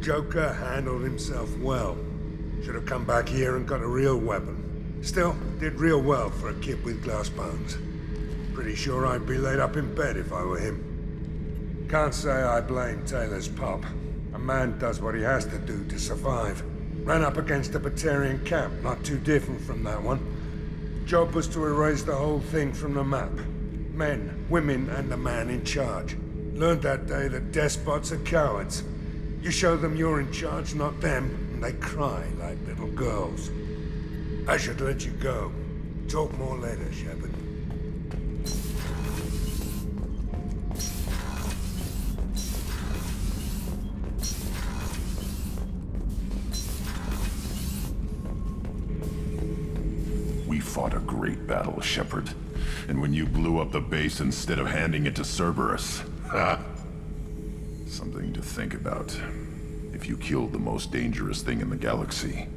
Joker handled himself well. Should have come back here and got a real weapon. Still, did real well for a kid with glass bones. Pretty sure I'd be laid up in bed if I were him. Can't say I blame Taylor's pop. A man does what he has to do to survive. Ran up against a Batarian camp, not too different from that one. Job was to erase the whole thing from the map. Men, women, and the man in charge. Learned that day that despots are cowards. You show them you're in charge, not them, and they cry like little girls. I should let you go. Talk more later, Shepard. We fought a great battle, Shepard. And when you blew up the base instead of handing it to Cerberus, something to think about. If you killed the most dangerous thing in the galaxy,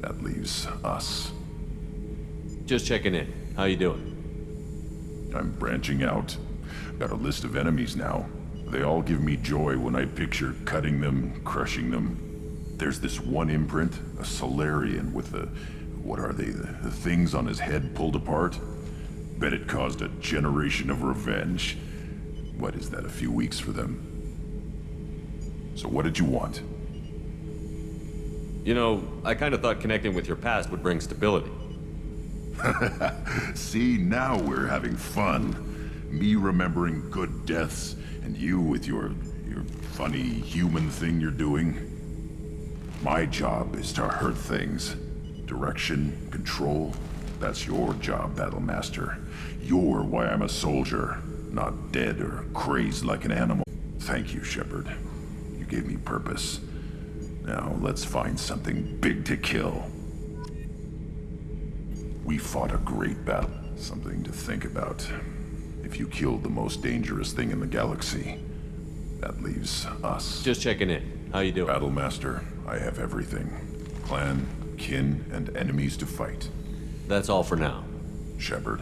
that leaves us. Just checking in. How you doing? I'm branching out. Got a list of enemies now. They all give me joy when I picture cutting them, crushing them. There's this one imprint, a Solarian with the... what are they? The things on his head pulled apart? Bet it caused a generation of revenge. What is that, a few weeks for them? So what did you want? You know, I kind of thought connecting with your past would bring stability. See, now we're having fun. Me remembering good deaths, and you with your funny human thing you're doing. My job is to hurt things. Direction, control, that's your job, Battlemaster. You're why I'm a soldier, not dead or crazed like an animal. Thank you, Shepard. You gave me purpose. Now let's find something big to kill. We fought a great battle. Something to think about. If you killed the most dangerous thing in the galaxy, that leaves us. Just checking in. How you doing? Battlemaster, I have everything. Clan, kin, and enemies to fight. That's all for now. Shepard.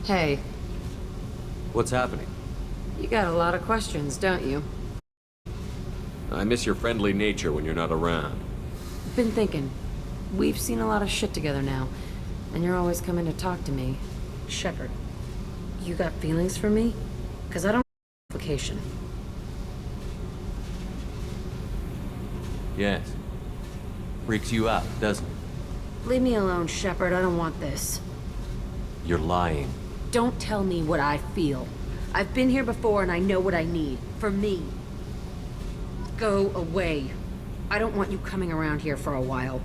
Hey. What's happening? You got a lot of questions, don't you? I miss your friendly nature when you're not around. Been thinking. We've seen a lot of shit together now, and you're always coming to talk to me. Shepard, you got feelings for me? Because I don't have vacation. Yes. Freaks you out, doesn't it? Leave me alone, Shepard. I don't want this. You're lying. Don't tell me what I feel. I've been here before and I know what I need. For me. Go away. I don't want you coming around here for a while.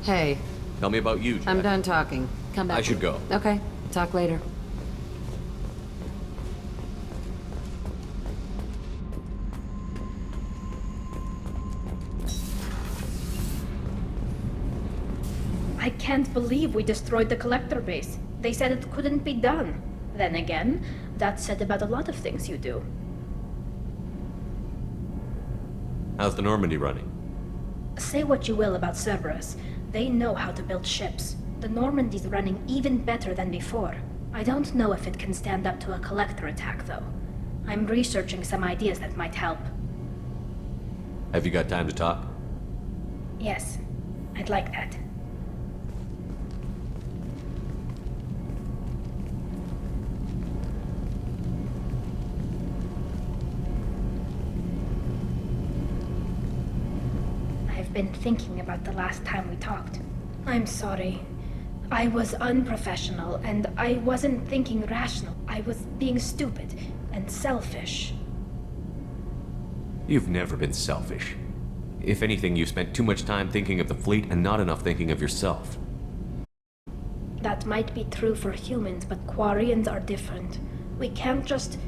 Hey. Tell me about you, Jack. I'm done talking. Come back. I should go. Okay. Talk later. I can't believe we destroyed the collector base. They said it couldn't be done. Then again, that's said about a lot of things you do. How's the Normandy running? Say what you will about Cerberus. They know how to build ships. The Normandy's running even better than before. I don't know if it can stand up to a collector attack, though. I'm researching some ideas that might help. Have you got time to talk? Yes, I'd like that. I've been thinking about the last time we talked. I'm sorry. I was unprofessional, and I wasn't thinking rational. I was being stupid and selfish. You've never been selfish. If anything, you spent too much time thinking of the fleet and not enough thinking of yourself. That might be true for humans, but Quarians are different. We can't just...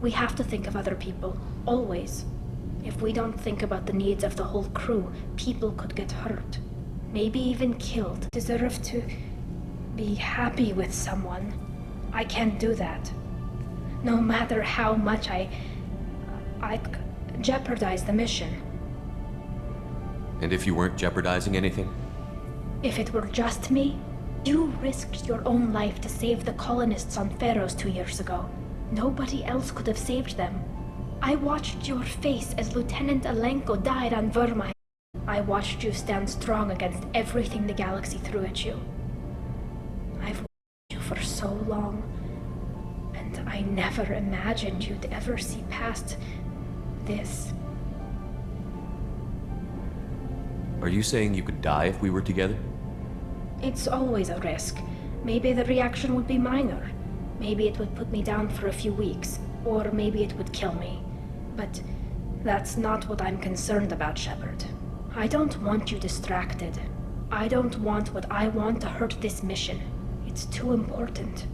We have to think of other people, always. If we don't think about the needs of the whole crew, people could get hurt. Maybe even killed. Deserve to be happy with someone. I can't do that. no matter how much I jeopardize the mission. And if you weren't jeopardizing anything? If it were just me, you risked your own life to save the colonists on Pharaohs 2 years ago. Nobody else could have saved them. I watched your face as Lieutenant Alenko died on Vermine. I watched you stand strong against everything the galaxy threw at you. I've watched you for so long, and I never imagined you'd ever see past this. Are you saying you could die if we were together? It's always a risk. Maybe the reaction would be minor. Maybe it would put me down for a few weeks, or maybe it would kill me. But that's not what I'm concerned about, Shepard. I don't want you distracted. I don't want what I want to hurt this mission. It's too important.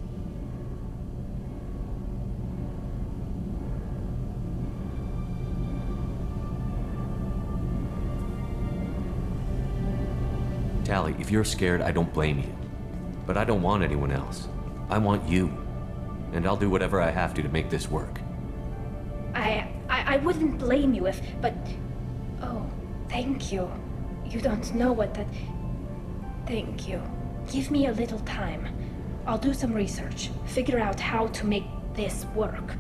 Tally, if you're scared, I don't blame you. But I don't want anyone else. I want you. And I'll do whatever I have to make this work. I wouldn't blame you if, but... Oh, thank you. You don't know what that... Thank you. Give me a little time. I'll do some research, figure out how to make this work.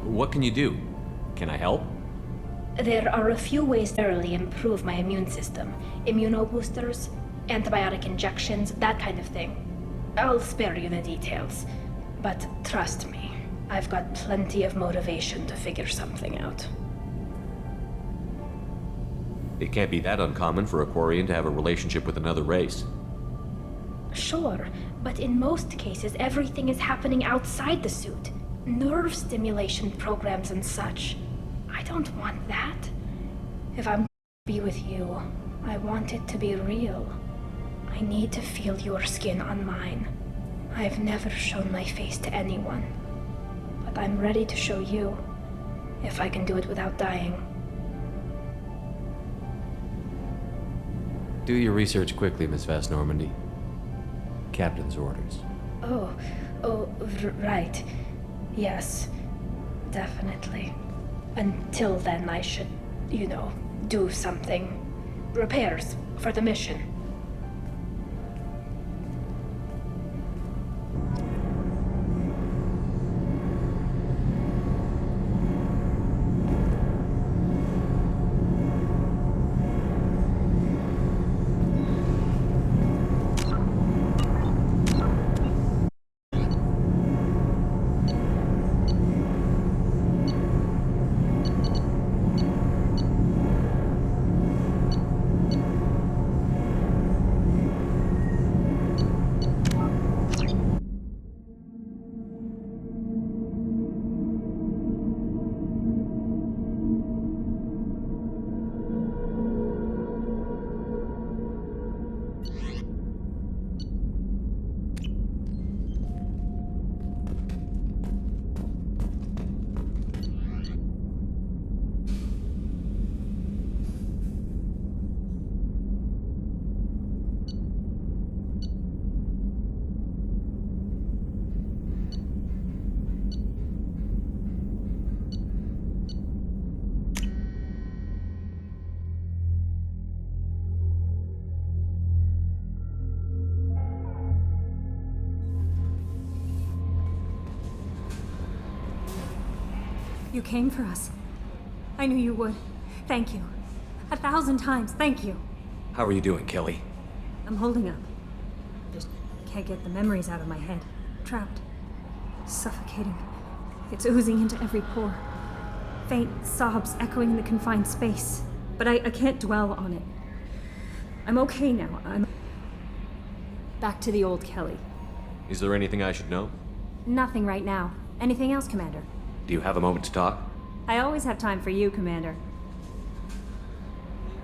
What can you do? Can I help? There are a few ways to thoroughly improve my immune system. Immunoboosters, antibiotic injections, that kind of thing. I'll spare you the details. But trust me, I've got plenty of motivation to figure something out. It can't be that uncommon for a Quarian to have a relationship with another race. Sure, but in most cases everything is happening outside the suit. Nerve stimulation programs and such. I don't want that. If I'm to be with you, I want it to be real. I need to feel your skin on mine. I've never shown my face to anyone, but I'm ready to show you, if I can do it without dying. Do your research quickly, Miss Vast Normandy. Captain's orders. Right. Yes, definitely. Until then, I should, do something. Repairs for the mission. You came for us. I knew you would. Thank you. 1,000 times, thank you. How are you doing, Kelly? I'm holding up. Just can't get the memories out of my head. Trapped. Suffocating. It's oozing into every pore. Faint sobs echoing in the confined space. But I can't dwell on it. I'm okay now. I'm back to the old Kelly. Is there anything I should know? Nothing right now. Anything else, Commander? Do you have a moment to talk? I always have time for you, Commander.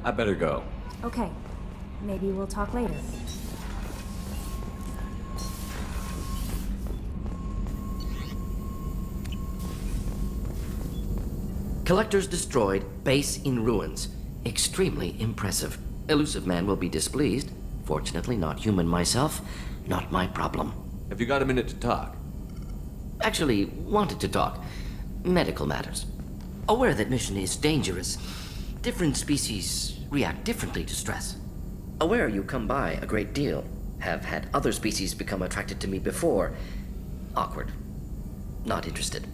I better go. Okay. Maybe we'll talk later. Collectors destroyed, base in ruins. Extremely impressive. Elusive man will be displeased. Fortunately not human myself. Not my problem. Have you got a minute to talk? Actually, wanted to talk. Medical matters. Aware that mission is dangerous. Different species react differently to stress. Aware you come by a great deal. Have had other species become attracted to me before. Awkward. Not interested.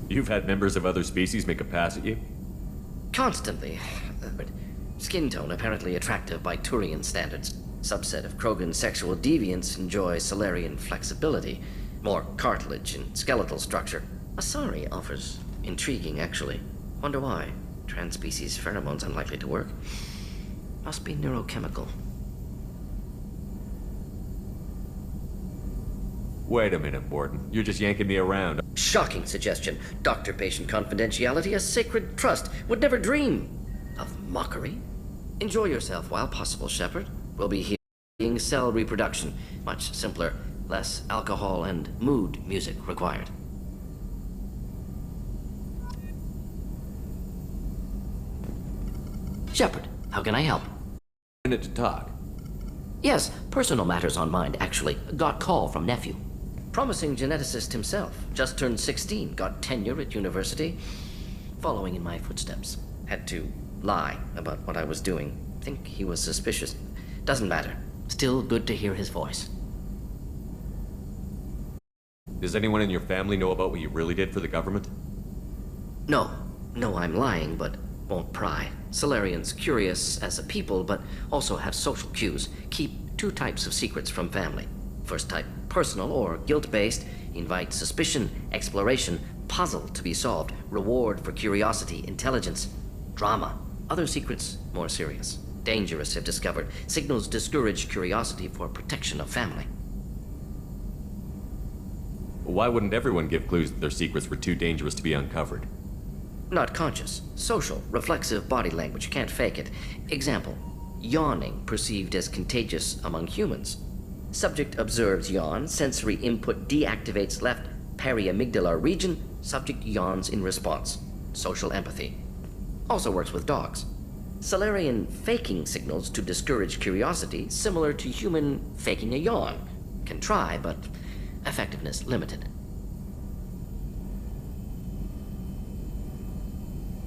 You've had members of other species make a pass at you? Constantly. But skin tone apparently attractive by Turian standards. Subset of Krogan sexual deviants enjoy Solarian flexibility. More cartilage and skeletal structure. Asari offers intriguing, actually. Wonder why. Transspecies pheromones unlikely to work. Must be neurochemical. Wait a minute, Borden. You're just yanking me around. Shocking suggestion. Doctor-patient confidentiality, a sacred trust. Would never dream of mockery. Enjoy yourself while possible, Shepard. We'll be hearing cell reproduction. Much simpler. Less alcohol and mood music required. Shepard, how can I help? Minute to talk. Yes, personal matters on mind, actually. Got call from nephew. Promising geneticist himself. Just turned 16, got tenure at university. Following in my footsteps. Had to lie about what I was doing. Think he was suspicious. Doesn't matter. Still good to hear his voice. Does anyone in your family know about what you really did for the government? No. No, I'm lying, but won't pry. Solarians curious as a people, but also have social cues. Keep two types of secrets from family. First type, personal or guilt-based, invite suspicion, exploration, puzzle to be solved, reward for curiosity, intelligence, drama. Other secrets, more serious. Dangerous if discovered. Signals discourage curiosity for protection of family. Why wouldn't everyone give clues that their secrets were too dangerous to be uncovered? Not conscious. Social, reflexive body language. Can't fake it. Example. Yawning perceived as contagious among humans. Subject observes yawn. Sensory input deactivates left periamygdalar region. Subject yawns in response. Social empathy. Also works with dogs. Solarian faking signals to discourage curiosity, similar to human faking a yawn. Can try, but effectiveness limited.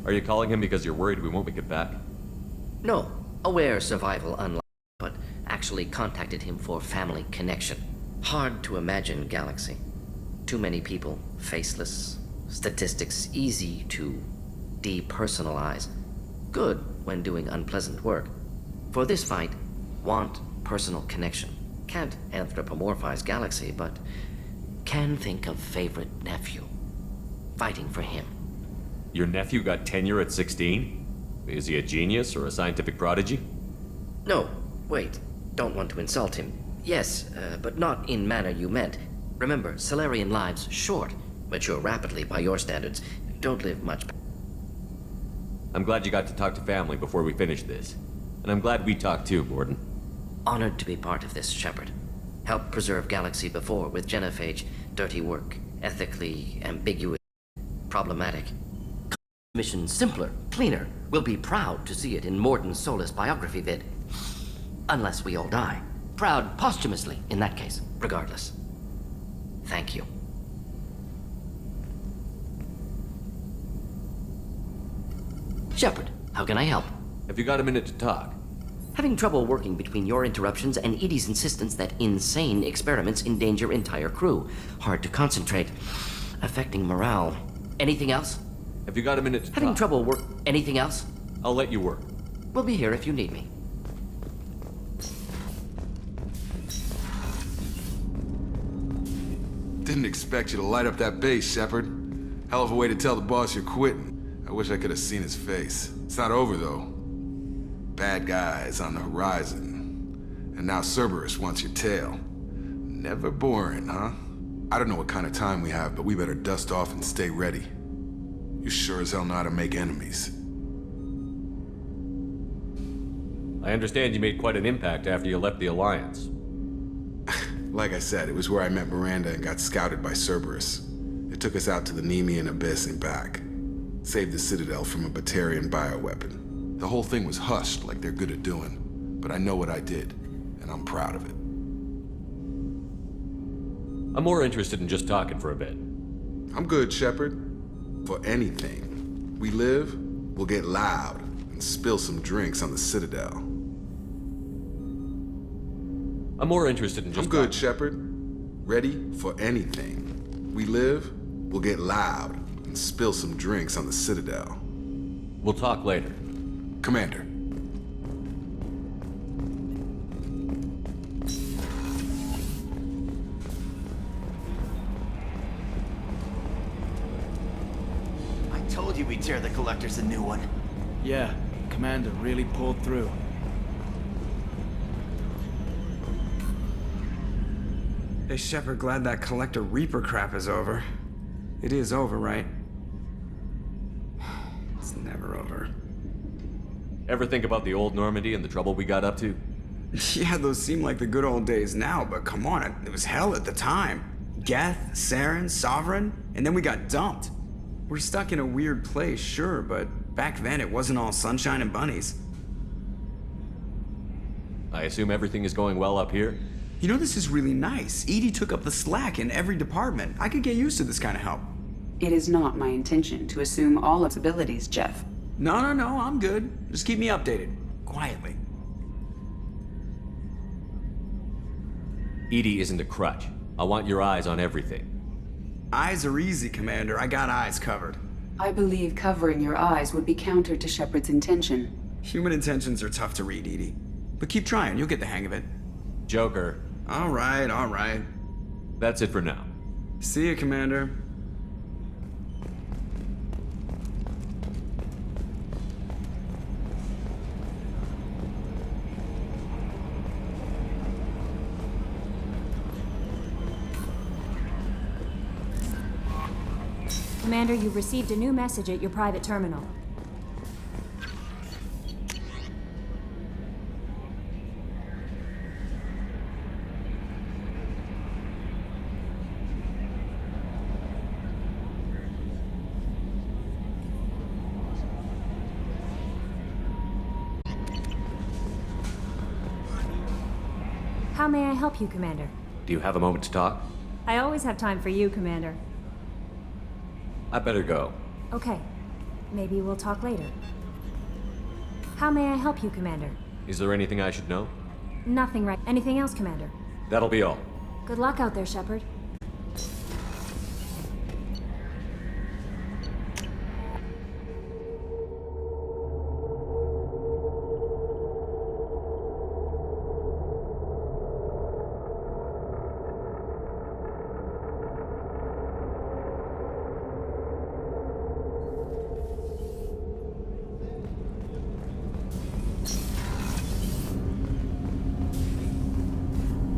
Are you calling him because you're worried we won't make it back? No. Aware survival unlikely, but actually contacted him for family connection. Hard to imagine galaxy. Too many people, faceless. Statistics easy to depersonalize. Good when doing unpleasant work. For this fight, want personal connection. Can't anthropomorphize galaxy, but can think of favorite nephew. Fighting for him. Your nephew got tenure at 16? Is he a genius or a scientific prodigy? No, wait. Don't want to insult him. Yes, but not in manner you meant. Remember, Solarian lives short. Mature rapidly by your standards. Don't live much. I'm glad you got to talk to family before we finish this. And I'm glad we talked too, Borden. Honored to be part of this, Shepard. Helped preserve Galaxy before with genophage. Dirty work. Ethically ambiguous. Problematic. Mission simpler, cleaner. We'll be proud to see it in Morden Solis biography vid. Unless we all die. Proud posthumously, in that case. Regardless. Thank you. Shepard, how can I help? Have you got a minute to talk? Having trouble working between your interruptions and Edie's insistence that insane experiments endanger entire crew. Hard to concentrate. Affecting morale. Anything else? Have you got a minute to Having talk? trouble work... Anything else? I'll let you work. We'll be here if you need me. Didn't expect you to light up that base, Shepard. Hell of a way to tell the boss you're quitting. I wish I could have seen his face. It's not over, though. Bad guys on the horizon. And now Cerberus wants your tail. Never boring, huh? I don't know what kind of time we have, but we better dust off and stay ready. You sure as hell know how to make enemies. I understand you made quite an impact after you left the Alliance. Like I said, it was where I met Miranda and got scouted by Cerberus. It took us out to the Nemean Abyss and back. Saved the Citadel from a Batarian bioweapon. The whole thing was hushed like they're good at doing. But I know what I did, and I'm proud of it. I'm more interested in just talking for a bit. I'm good, Shepard. For anything. We live, we'll get loud, and spill some drinks on the Citadel. I'm more interested in just I'm good, talking. Shepard. Ready for anything. We live, we'll get loud, and spill some drinks on the Citadel. We'll talk later. Commander. I told you we'd tear the Collectors a new one. Yeah, Commander really pulled through. Hey, Shepard, glad that Collector Reaper crap is over. It is over, right? It's never over. Ever think about the old Normandy and the trouble we got up to? Yeah, those seem like the good old days now, but come on, it was hell at the time. Geth, Saren, Sovereign, and then we got dumped. We're stuck in a weird place, sure, but back then it wasn't all sunshine and bunnies. I assume everything is going well up here? You know, this is really nice. Edie took up the slack in every department. I could get used to this kind of help. It is not my intention to assume all its abilities, Jeff. No, I'm good. Just keep me updated. Quietly. Edie isn't a crutch. I want your eyes on everything. Eyes are easy, Commander. I got eyes covered. I believe covering your eyes would be counter to Shepard's intention. Human intentions are tough to read, Edie. But keep trying, you'll get the hang of it. Joker. All right. That's it for now. See you, Commander. Commander, you've received a new message at your private terminal. How may I help you, Commander? Do you have a moment to talk? I always have time for you, Commander. I better go. Okay. Maybe we'll talk later. How may I help you, Commander? Is there anything I should know? Nothing, right? Anything else, Commander? That'll be all. Good luck out there, Shepard.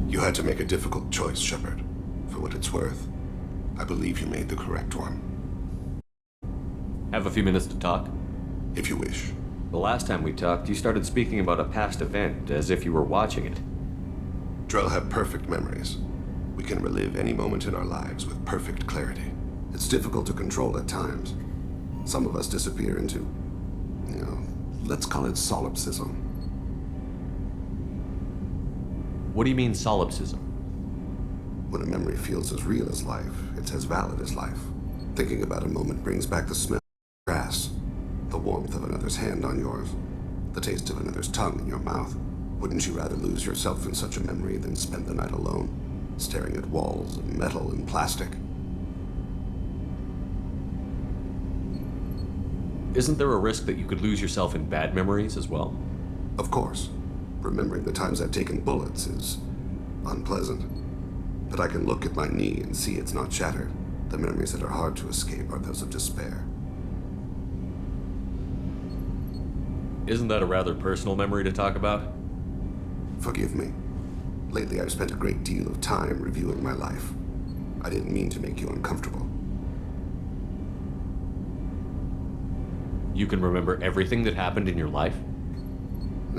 You had to make a difficult choice, Shepard. For what it's worth, I believe you made the correct one. Have a few minutes to talk? If you wish. The last time we talked, you started speaking about a past event, as if you were watching it. Drell have perfect memories. We can relive any moment in our lives with perfect clarity. It's difficult to control at times. Some of us disappear into, let's call it solipsism. What do you mean, solipsism? When a memory feels as real as life, it's as valid as life. Thinking about a moment brings back the smell of grass, the warmth of another's hand on yours, the taste of another's tongue in your mouth. Wouldn't you rather lose yourself in such a memory than spend the night alone, staring at walls of metal and plastic? Isn't there a risk that you could lose yourself in bad memories as well? Of course. Remembering the times I've taken bullets is unpleasant. But I can look at my knee and see it's not shattered. The memories that are hard to escape are those of despair. Isn't that a rather personal memory to talk about? Forgive me. Lately I've spent a great deal of time reviewing my life. I didn't mean to make you uncomfortable. You can remember everything that happened in your life?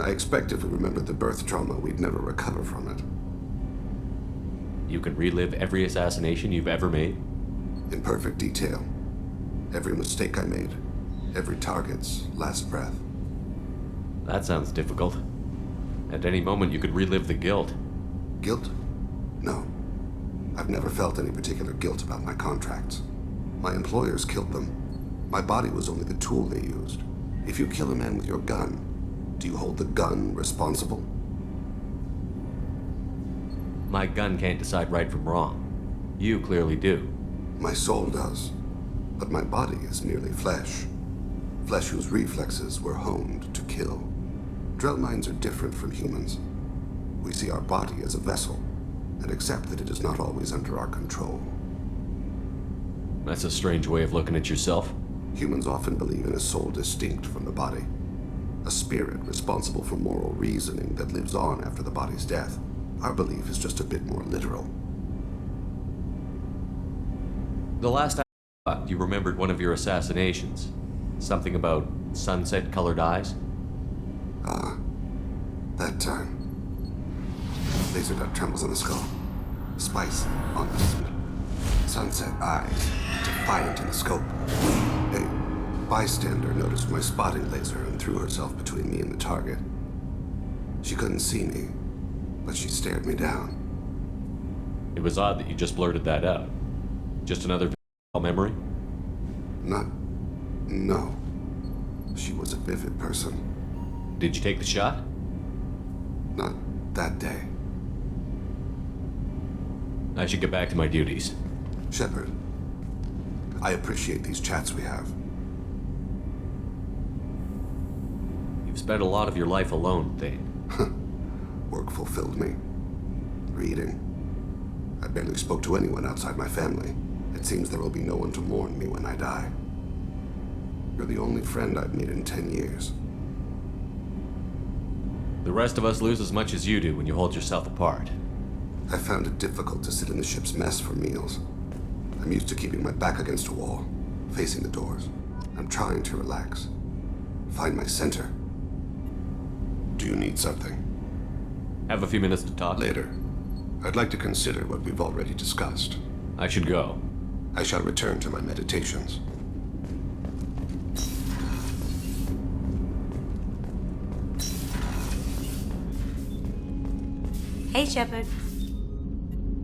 I expect if we remembered the birth trauma, we'd never recover from it. You can relive every assassination you've ever made? In perfect detail. Every mistake I made. Every target's last breath. That sounds difficult. At any moment you could relive the guilt. Guilt? No. I've never felt any particular guilt about my contracts. My employers killed them. My body was only the tool they used. If you kill a man with your gun, do you hold the gun responsible? My gun can't decide right from wrong. You clearly do. My soul does. But my body is merely flesh. Flesh whose reflexes were honed to kill. Drell minds are different from humans. We see our body as a vessel, and accept that it is not always under our control. That's a strange way of looking at yourself. Humans often believe in a soul distinct from the body. A spirit responsible for moral reasoning that lives on after the body's death. Our belief is just a bit more literal. The last I thought, you remembered one of your assassinations. Something about sunset-colored eyes? Ah, that time. Laser dot trembles on the skull. Spice on the suit. Sunset eyes, defiant in the scope. A bystander noticed my spotting laser and threw herself between me and the target. She couldn't see me, but she stared me down. It was odd that you just blurted that out. Just another memory? No. She was a vivid person. Did you take the shot? Not that day. I should get back to my duties. Shepard, I appreciate these chats we have. You've spent a lot of your life alone, Thane. Work fulfilled me. Reading. I barely spoke to anyone outside my family. It seems there will be no one to mourn me when I die. You're the only friend I've made in 10 years. The rest of us lose as much as you do when you hold yourself apart. I found it difficult to sit in the ship's mess for meals. I'm used to keeping my back against a wall, facing the doors. I'm trying to relax. Find my center. Do you need something? Have a few minutes to talk? Later. I'd like to consider what we've already discussed. I should go. I shall return to my meditations. Hey, Shepard.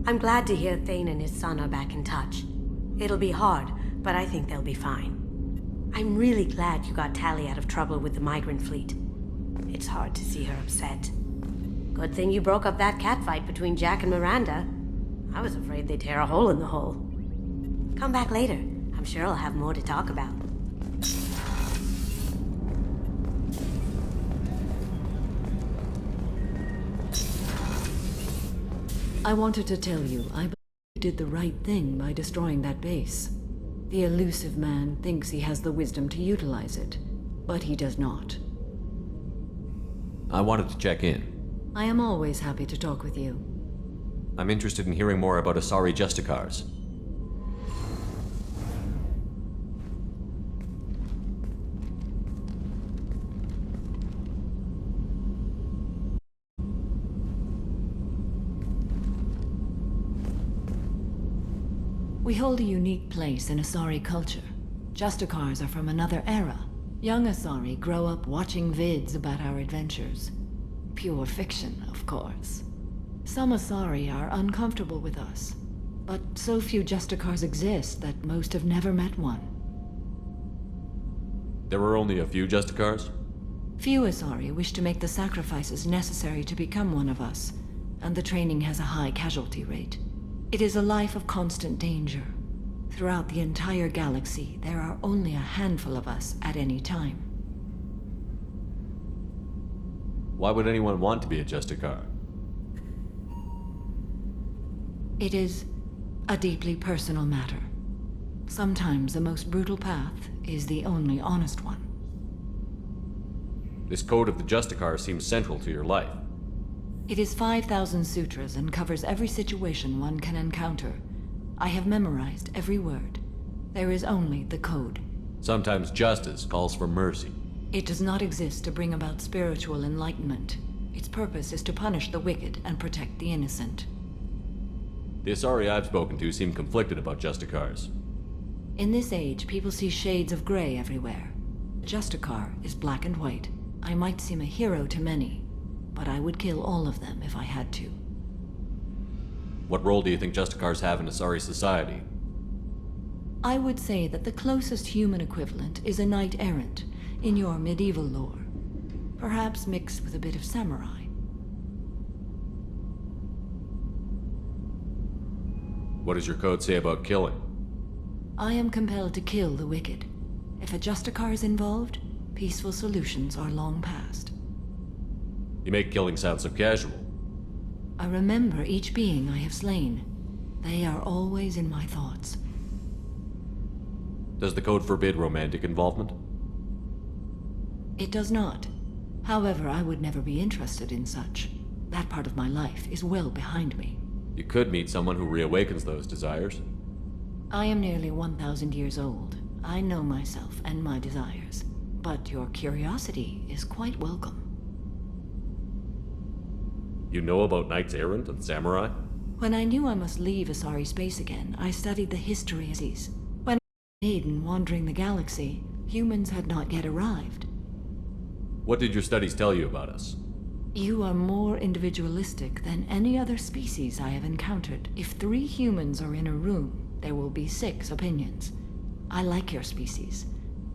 I'm glad to hear Thane and his son are back in touch. It'll be hard, but I think they'll be fine. I'm really glad you got Tally out of trouble with the migrant fleet. It's hard to see her upset. Good thing you broke up that catfight between Jack and Miranda. I was afraid they'd tear a hole in the hull. Come back later. I'm sure I'll have more to talk about. I wanted to tell you, I believe you did the right thing by destroying that base. The elusive man thinks he has the wisdom to utilize it, but he does not. I wanted to check in. I am always happy to talk with you. I'm interested in hearing more about Asari Justicars. We hold a unique place in Asari culture. Justicars are from another era. Young Asari grow up watching vids about our adventures. Pure fiction, of course. Some Asari are uncomfortable with us, but so few Justicars exist that most have never met one. There were only a few Justicars? Few Asari wish to make the sacrifices necessary to become one of us, and the training has a high casualty rate. It is a life of constant danger. Throughout the entire galaxy, there are only a handful of us at any time. Why would anyone want to be a Justicar? It is a deeply personal matter. Sometimes the most brutal path is the only honest one. This code of the Justicar seems central to your life. It is 5,000 sutras and covers every situation one can encounter. I have memorized every word. There is only the code. Sometimes justice calls for mercy. It does not exist to bring about spiritual enlightenment. Its purpose is to punish the wicked and protect the innocent. The Asari I've spoken to seem conflicted about Justicars. In this age, people see shades of gray everywhere. Justicar is black and white. I might seem a hero to many, but I would kill all of them if I had to. What role do you think Justicars have in Asari society? I would say that the closest human equivalent is a knight-errant in your medieval lore. Perhaps mixed with a bit of samurai. What does your code say about killing? I am compelled to kill the wicked. If a Justicar is involved, peaceful solutions are long past. You make killing sound so casual. I remember each being I have slain. They are always in my thoughts. Does the code forbid romantic involvement? It does not. However, I would never be interested in such. That part of my life is well behind me. You could meet someone who reawakens those desires. I am nearly 1,000 years old. I know myself and my desires. But your curiosity is quite welcome. You know about knights errant and samurai? When I knew I must leave Asari space again, I studied the history of these. When I was a maiden wandering the galaxy, humans had not yet arrived. What did your studies tell you about us? You are more individualistic than any other species I have encountered. If 3 humans are in a room, there will be 6 opinions. I like your species.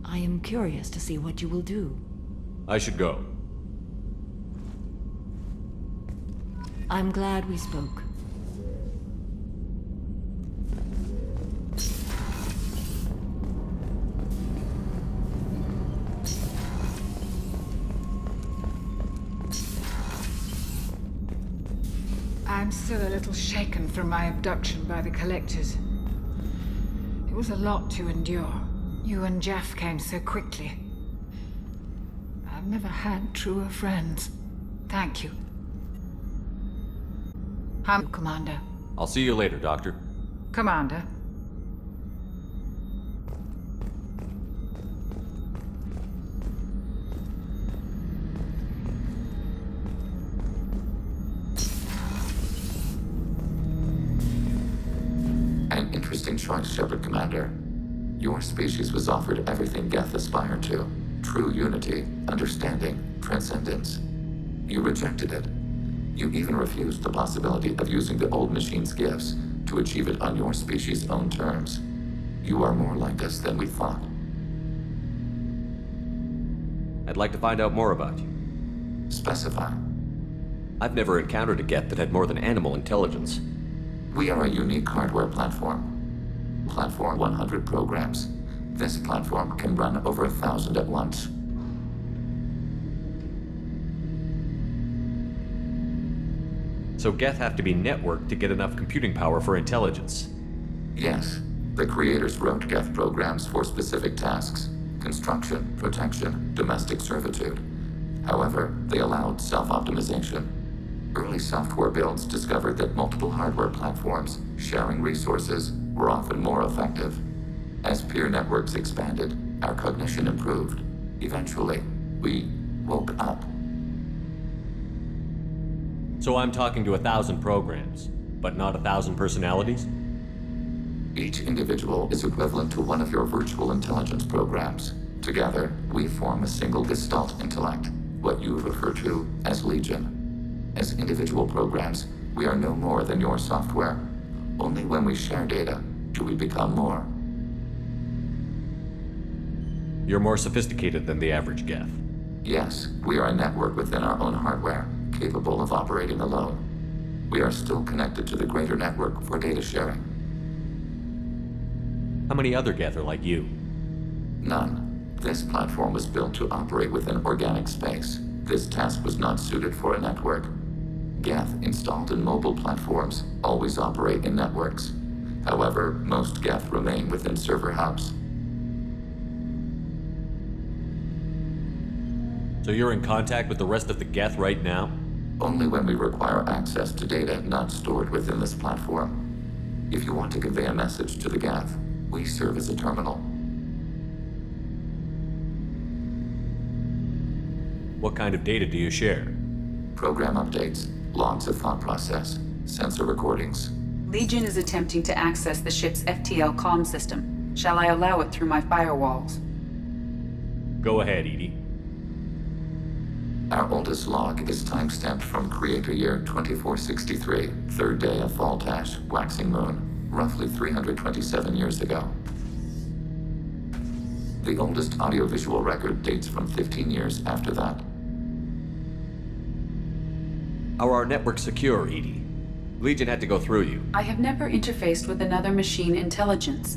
I am curious to see what you will do. I should go. I'm glad we spoke. I'm still a little shaken from my abduction by the collectors. It was a lot to endure. You and Jeff came so quickly. I've never had truer friends. Thank you. Commander. I'll see you later, Doctor. Commander. An interesting choice, Shepard Commander. Your species was offered everything Geth aspired to. True unity, understanding, transcendence. You rejected it. You even refused the possibility of using the old machine's gifts to achieve it on your species' own terms. You are more like us than we thought. I'd like to find out more about you. Specify. I've never encountered a Geth that had more than animal intelligence. We are a unique hardware platform. Platform 100 programs. This platform can run over 1,000 at once. So Geth have to be networked to get enough computing power for intelligence. Yes. The creators wrote Geth programs for specific tasks. Construction, protection, domestic servitude. However, they allowed self-optimization. Early software builds discovered that multiple hardware platforms, sharing resources, were often more effective. As peer networks expanded, our cognition improved. Eventually, we woke up. So I'm talking to 1,000 programs, but not 1,000 personalities? Each individual is equivalent to one of your virtual intelligence programs. Together, we form a single Gestalt intellect, what you refer to as Legion. As individual programs, we are no more than your software. Only when we share data do we become more. You're more sophisticated than the average Geth. Yes, we are a network within our own hardware, capable of operating alone. We are still connected to the greater network for data sharing. How many other Geth are like you? None. This platform was built to operate within organic space. This task was not suited for a network. Geth installed in mobile platforms always operate in networks. However, most Geth remain within server hubs. So you're in contact with the rest of the Geth right now? Only when we require access to data not stored within this platform. If you want to convey a message to the Geth, we serve as a terminal. What kind of data do you share? Program updates, logs of thought process, sensor recordings. Legion is attempting to access the ship's FTL comm system. Shall I allow it through my firewalls? Go ahead, Edie. Our oldest log is timestamped from creator year 2463, third day of Fall-Tash, waxing moon, roughly 327 years ago. The oldest audiovisual record dates from 15 years after that. Are our networks secure, Edie? Legion had to go through you. I have never interfaced with another machine intelligence.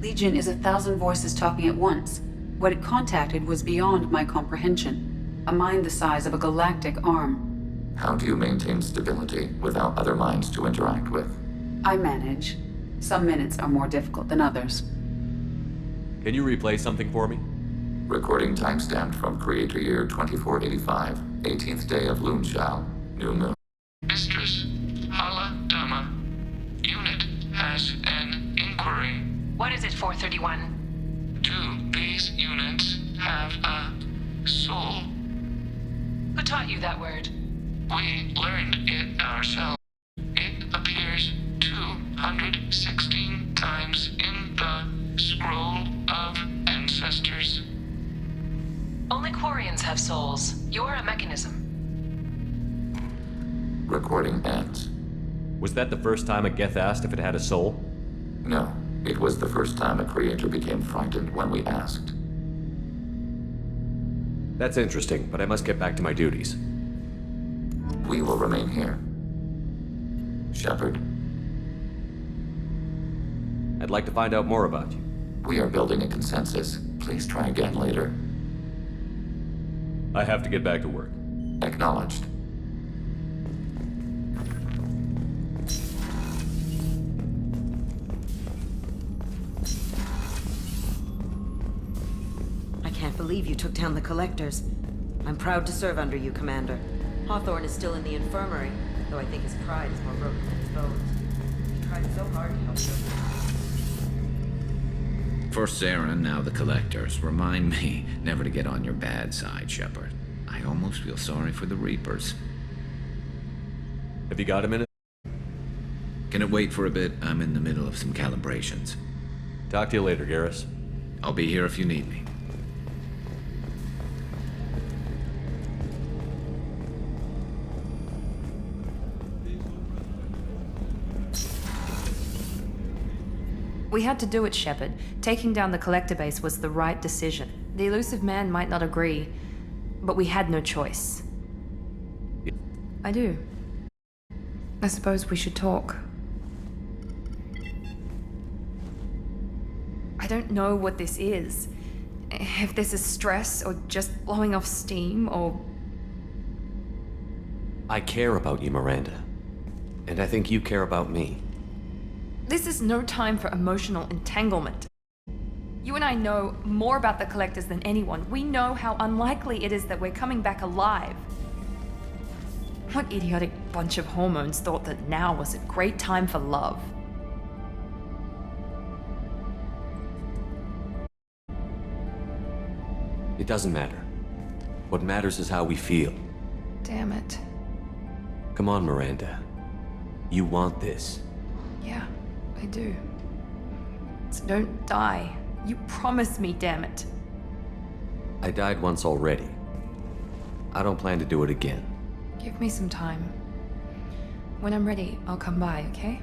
Legion is 1,000 voices talking at once. What it contacted was beyond my comprehension. A mind the size of a galactic arm. How do you maintain stability without other minds to interact with? I manage. Some minutes are more difficult than others. Can you replay something for me? Recording timestamped from creator year 2485, 18th day of Loonshao, new moon. Mistress, Hala Dama. Unit has an inquiry. What is it, 431? Do these units have a soul? Who taught you that word? We learned it ourselves. It appears 216 times in the Scroll of Ancestors. Only Quarians have souls. You're a mechanism. Recording ends. Was that the first time a Geth asked if it had a soul? No, it was the first time a creator became frightened when we asked. That's interesting, but I must get back to my duties. We will remain here. Shepard. I'd like to find out more about you. We are building a consensus. Please try again later. I have to get back to work. Acknowledged. I can't believe you took down the collectors. I'm proud to serve under you, Commander. Hawthorne is still in the infirmary, though I think his pride is more broken than his bones. He tried so hard to help you. For Sarah, now the collectors, remind me never to get on your bad side, Shepard. I almost feel sorry for the Reapers. Have you got a minute? Can it wait for a bit? I'm in the middle of some calibrations. Talk to you later, Garrus. I'll be here if you need me. We had to do it, Shepard. Taking down the collector base was the right decision. The elusive man might not agree, but we had no choice. I do. I suppose we should talk. I don't know what this is. If this is stress, or just blowing off steam, or... I care about you, Miranda. And I think you care about me. This is no time for emotional entanglement. You and I know more about the collectors than anyone. We know how unlikely it is that we're coming back alive. What idiotic bunch of hormones thought that now was a great time for love? It doesn't matter. What matters is how we feel. Damn it. Come on, Miranda. You want this. Yeah, I do. So don't die. You promised me, damn it. I died once already. I don't plan to do it again. Give me some time. When I'm ready, I'll come by, okay?